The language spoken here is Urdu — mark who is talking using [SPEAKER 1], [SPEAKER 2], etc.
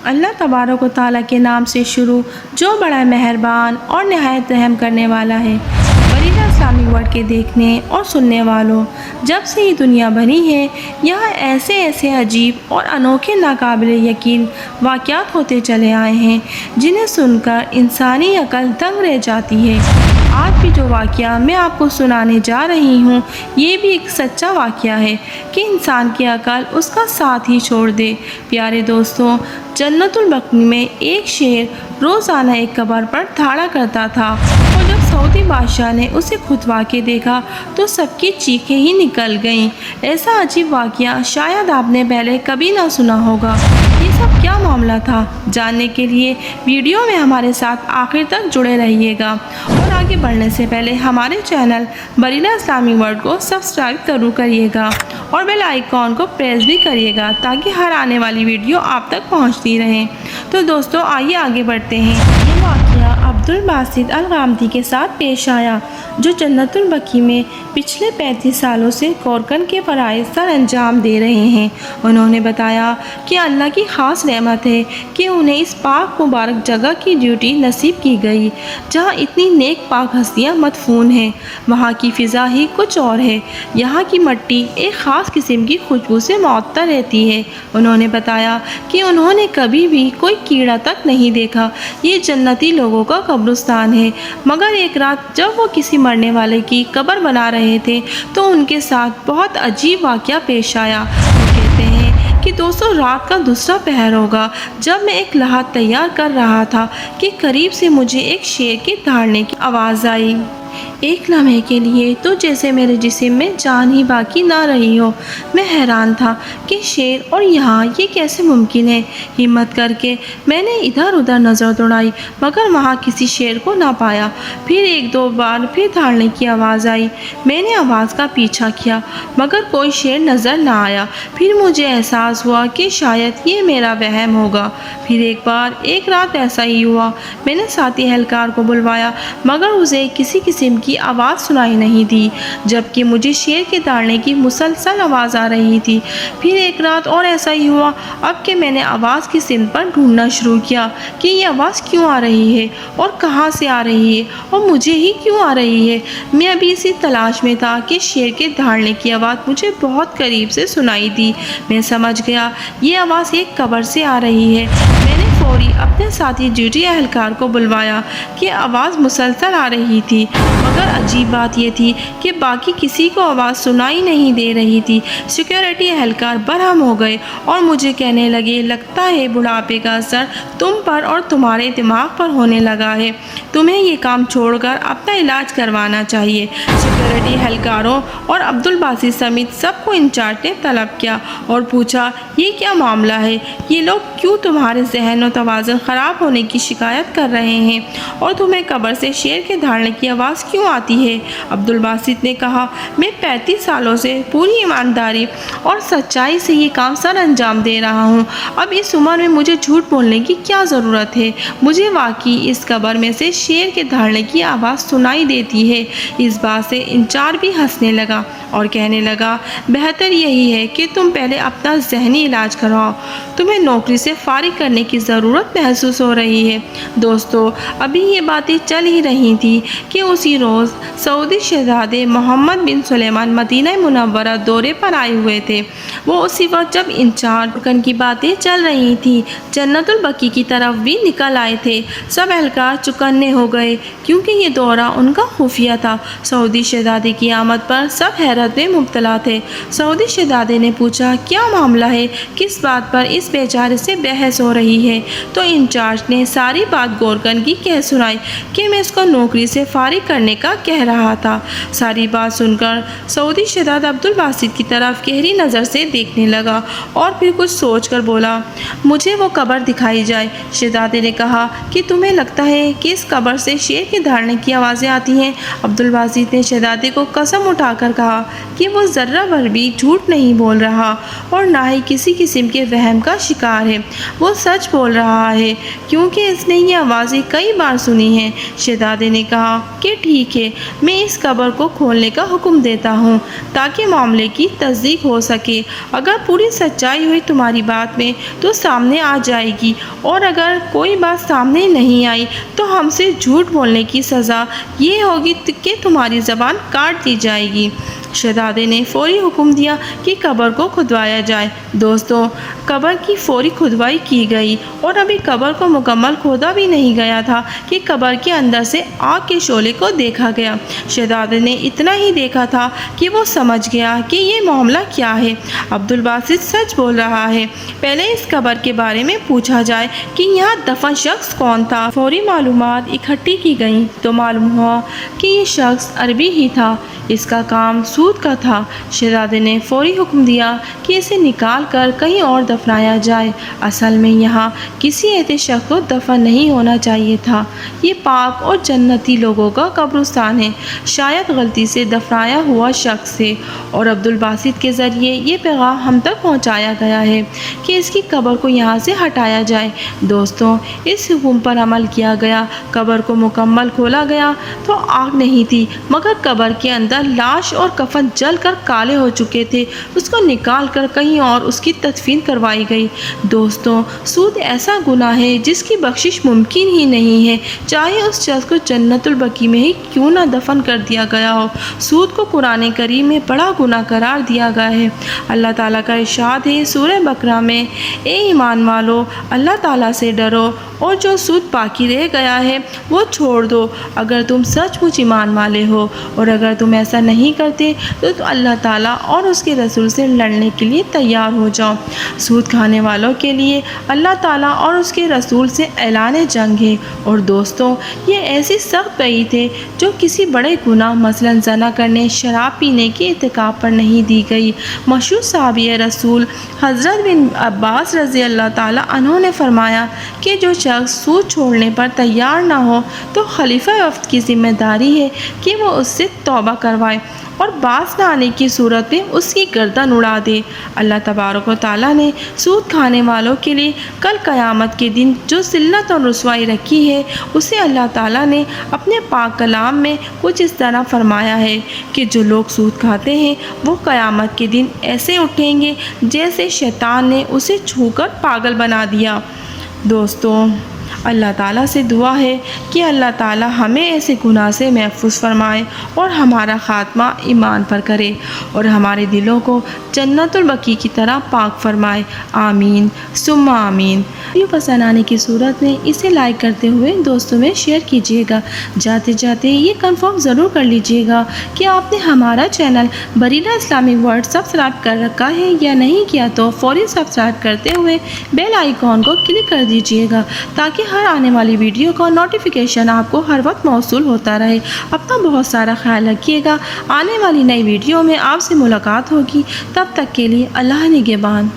[SPEAKER 1] اللہ تبارک و تعالیٰ کے نام سے شروع جو بڑا مہربان اور نہایت رحم کرنے والا ہے۔ بریلہ اسلامی ورلڈ کے دیکھنے اور سننے والوں، جب سے یہ دنیا بنی ہے یہاں ایسے عجیب اور انوکھے ناقابل یقین واقعات ہوتے چلے آئے ہیں جنہیں سن کر انسانی عقل دنگ رہ جاتی ہے۔ آج بھی جو واقعہ میں آپ کو سنانے جا رہی ہوں یہ بھی ایک سچا واقعہ ہے کہ انسان کی عقل اس کا ساتھ ہی چھوڑ دے۔ پیارے دوستوں، جنت البقیع میں ایک شیر روزانہ ایک قبر پر دھاڑا کرتا تھا، اور جب سعودی بادشاہ نے اسے کھدوا کے دیکھا تو سب کی چیخیں ہی نکل گئیں۔ ایسا عجیب واقعہ شاید آپ نے پہلے کبھی نہ سنا ہوگا۔ یہ سب کیا معاملہ تھا، جاننے کے لیے ویڈیو میں ہمارے ساتھ آخر تک جڑے رہیے گا، اور آگے بڑھنے سے پہلے ہمارے چینل بریلہ اسلامی ورلڈ کو سبسکرائب ضرور کریے گا اور بیل آئیکن کو پریس بھی کریے گا تاکہ ہر آنے والی ویڈیو آپ تک پہنچتی رہے۔ تو دوستو آئیے آگے بڑھتے ہیں۔ یہ واقعہ عبدالباسط الغامدی کے ساتھ پیش آیا، جو جنت البقیع میں پچھلے 35 سالوں سے کورکن کے فرائض سر انجام دے رہے ہیں۔ انہوں نے بتایا کہ اللہ کی خاص رحمت ہے کہ انہیں اس پاک مبارک جگہ کی ڈیوٹی نصیب کی گئی جہاں اتنی نیک پاک ہستیاں مدفون ہیں۔ وہاں کی فضا ہی کچھ اور ہے، یہاں کی مٹی ایک خاص قسم کی خوشبو سے معطر رہتی ہے۔ انہوں نے بتایا کہ انہوں نے کبھی بھی کوئی کیڑا تک نہیں دیکھا۔ یہ جنتی لوگوں کا قبرستان ہے، مگر ایک رات جب وہ کسی مرنے والے کی قبر بنا رہے تھے تو ان کے ساتھ بہت عجیب واقعہ پیش آیا۔ وہ کہتے ہیں کہ دوستو رات کا دوسرا پہر ہوگا جب میں ایک لحاظ تیار کر رہا تھا کہ قریب سے مجھے ایک شیر کے دہاڑنے کی آواز آئی۔ ایک لمحے کے لیے تو جیسے میرے جسم میں جان ہی باقی نہ رہی ہو۔ میں حیران تھا کہ شیر اور یہاں یہ کیسے ممکن ہے۔ ہمت کر کے میں نے ادھر ادھر نظر دوڑائی مگر وہاں کسی شیر کو نہ پایا۔ پھر ایک دو بار پھر دہاڑنے کی آواز آئی۔ میں نے آواز کا پیچھا کیا مگر کوئی شیر نظر نہ آیا۔ پھر مجھے احساس ہوا کہ شاید یہ میرا وہم ہوگا۔ پھر ایک رات ایسا ہی ہوا۔ میں نے ساتھی اہلکار کو بلوایا مگر اسے کسی قسم کی آواز سنائی نہیں دی، جبکہ مجھے شیر کے دہاڑنے کی مسلسل آواز آ رہی تھی۔ پھر ایک رات اور ایسا ہی ہوا۔ اب کہ میں نے آواز کی سمت پر ڈھونڈنا شروع کیا کہ یہ آواز کیوں آ رہی ہے اور کہاں سے آ رہی ہے اور مجھے ہی کیوں آ رہی ہے۔ میں ابھی اسی تلاش میں تھا کہ شیر کے دہاڑنے کی آواز مجھے بہت قریب سے سنائی دی۔ میں سمجھ گیا یہ آواز ایک قبر سے آ رہی ہے۔ میں نے فوری اپنے ساتھی ڈیوٹی اہلکار کو بلوایا کہ آواز مسلسل آ رہی تھی، مگر عجیب بات یہ تھی کہ باقی کسی کو آواز سنائی نہیں دے رہی تھی۔ سیکیورٹی اہلکار برہم ہو گئے اور مجھے کہنے لگے، لگتا ہے بڑھاپے کا اثر تم پر اور تمہارے دماغ پر ہونے لگا ہے، تمہیں یہ کام چھوڑ کر اپنا علاج کروانا چاہیے۔ سیکیورٹی اہلکاروں اور عبدالباسط سمیت سب کو انچارج نے طلب کیا اور پوچھا، یہ کیا معاملہ ہے؟ یہ لوگ کیوں تمہارے ذہن و توازن خراب ہونے کی شکایت کر رہے ہیں اور تمہیں قبر سے شیر کے دہاڑنے کی آواز کیوں آتی ہے؟ عبدالباسط نے کہا، میں 35 سالوں سے پوری ایمانداری اور سچائی سے یہ کام سر انجام دے رہا ہوں۔ اب اس عمر میں مجھے جھوٹ بولنے کی کیا ضرورت ہے؟ مجھے واقعی اس قبر میں سے شیر کے دہاڑنے کی آواز سنائی دیتی ہے۔ اس بات سے انچارج بھی ہنسنے لگا اور کہنے لگا، بہتر یہی ہے کہ تم پہلے اپنا ذہنی علاج کرواؤ، تمہیں نوکری سے فارغ کرنے کی ضرورت محسوس ہو رہی ہے۔ دوستو ابھی یہ باتیں چل ہی رہی تھی کہ اسی روز سعودی شہزادے محمد بن سلمان مدینہ منورہ دورے پر آئے ہوئے تھے۔ وہ اسی وقت جب انچارج کورکن کی باتیں چل رہی تھیں جنت البقیع کی طرف بھی نکل آئے تھے۔ سب اہلکار چوکنے ہو گئے کیونکہ یہ دورہ ان کا خفیہ تھا۔ سعودی شہزادے کی آمد پر سب حیرت میں مبتلا تھے۔ سعودی شہزادے نے پوچھا، کیا معاملہ ہے؟ کس بات پر اس بیچارے سے بحث ہو رہی ہے؟ تو انچارج نے ساری بات کورکن کی کہہ سنائی کہ میں اس کو نوکری سے فارغ کرنے کا کہہ رہا تھا۔ ساری بات سن کر سعودی شہزادہ عبدالباسط کی طرف گہری نظر سے دیکھنے لگا اور پھر کچھ سوچ کر بولا، مجھے وہ قبر دکھائی جائے۔ شہزادے نے کہا کہ تمہیں لگتا ہے کہ اس قبر سے شیر کے دہاڑنے کی آوازیں آتی ہیں؟ عبدالباسط نے شہزادے کو قسم اٹھا کر کہا کہ وہ ذرہ بھر بھی جھوٹ نہیں بول رہا اور نہ ہی کسی قسم کے وہم کا شکار ہے، وہ سچ بول رہا ہے کیونکہ اس نے یہ آوازیں کئی بار سنی ہیں۔ شہزادے نے کہا کہ ٹھیک ہے، میں اس قبر کو کھولنے کا حکم دیتا ہوں تاکہ معاملے کی تصدیق ہو سکے۔ اگر پوری سچائی ہوئی تمہاری بات میں تو سامنے آ جائے گی، اور اگر کوئی بات سامنے نہیں آئی تو ہم سے جھوٹ بولنے کی سزا یہ ہوگی کہ تمہاری زبان کاٹ دی جائے گی۔ شہزادے نے فوری حکم دیا کہ قبر کو کھدوایا جائے۔ دوستوں، قبر کی فوری کھدوائی کی گئی، اور ابھی قبر کو مکمل کھودا بھی نہیں گیا تھا کہ قبر کے اندر سے آگ کے شعلے کو دیکھا گیا۔ شہزادے نے اتنا ہی دیکھا تھا کہ وہ سمجھ گیا کہ یہ معاملہ کیا ہے۔ عبدالباسط سچ بول رہا ہے، پہلے اس قبر کے بارے میں پوچھا جائے کہ یہاں دفن شخص کون تھا۔ فوری معلومات اکٹھی کی گئیں تو معلوم ہوا کہ یہ شخص عربی ہی تھا، اس کا کام سود کا تھا۔ شہزادے نے فوری حکم دیا کہ اسے نکال کر کہیں اور دفنایا جائے۔ اصل میں یہاں کسی ایسے شخص کو دفن نہیں ہونا چاہیے تھا، یہ پاک اور جنتی لوگوں کا قبرستان ہے، شاید غلطی سے دفنایا ہوا شخص ہے، اور عبدالباسط کے ذریعے یہ پیغام ہم تک پہنچایا گیا ہے کہ اس کی قبر کو یہاں سے ہٹایا جائے۔ دوستوں، اس حکم پر عمل کیا گیا۔ قبر کو مکمل کھولا گیا تو آگ نہیں تھی، مگر قبر کے اندر لاش اور کفن جل کر کالے ہو چکے تھے۔ اس کو نکال کر کہیں اور اس کی تدفین کروائی گئی۔ دوستوں، سود ایسا گناہ ہے جس کی بخشش ممکن ہی نہیں ہے، چاہے اس شخص کو جنت البقیع میں ہی کیوں نہ دفن کر دیا گیا ہو۔ سود کو قرآن کریم میں بڑا گناہ قرار دیا گیا ہے۔ اللہ تعالیٰ کا ارشاد ہے سورہ بقرہ میں، اے ایمان والو، اللہ تعالیٰ سے ڈرو اور جو سود باقی رہ گیا ہے وہ چھوڑ دو اگر تم سچ مچ ایمان والے ہو، اور اگر تم ایسا نہیں کرتے تو اللہ تعالیٰ اور اس کے رسول سے لڑنے کے لیے تیار ہو جاؤ۔ سود کھانے والوں کے لیے اللہ تعالیٰ اور اس کے رسول سے اعلان جنگ ہے۔ اور دوستوں، یہ ایسی سخت وعید ہے جو کسی بڑے گناہ مثلاً زنا کرنے، شراب پینے کے ارتکاب پر نہیں دی گئی۔ مشہور صحابی رسول حضرت بن عباس رضی اللہ تعالیٰ عنہ نے فرمایا کہ جو شخص سود چھوڑنے پر تیار نہ ہو تو خلیفہ وقت کی ذمہ داری ہے کہ وہ اس سے توبہ کروائے اور باز نہ آنے کی صورت میں اس کی گردن اڑا دے۔ اللہ تبارک و تعالیٰ نے سود کھانے والوں کے لیے کل قیامت کے دن جو ذلت اور رسوائی رکھی ہے، اسے اللہ تعالیٰ نے اپنے پاک کلام میں کچھ اس طرح فرمایا ہے کہ جو لوگ سود کھاتے ہیں وہ قیامت کے دن ایسے اٹھیں گے جیسے شیطان نے اسے چھو کر پاگل بنا دیا۔ دوستوں، اللہ تعالیٰ سے دعا ہے کہ اللہ تعالیٰ ہمیں ایسے گناہ سے محفوظ فرمائے اور ہمارا خاتمہ ایمان پر کرے، اور ہمارے دلوں کو جنت البقیع کی طرح پاک فرمائے۔ آمین ثم آمین۔ ویڈیو پسند آنے کی صورت میں اسے لائک کرتے ہوئے دوستوں میں شیئر کیجیے گا۔ جاتے جاتے یہ کنفرم ضرور کر لیجیے گا کہ آپ نے ہمارا چینل بریلہ اسلامک ورلڈ سبسکرائب کر رکھا ہے یا نہیں کیا، تو فوری سبسکرائب کرتے ہوئے بیل آئیکن کو کلک کر دیجیے گا تاکہ ہر آنے والی ویڈیو کا نوٹیفیکیشن آپ کو ہر وقت موصول ہوتا رہے۔ اپنا بہت سارا خیال رکھیے گا۔ آنے والی نئی ویڈیو میں آپ سے ملاقات ہوگی، تب تک کے لیے اللہ نگہبان۔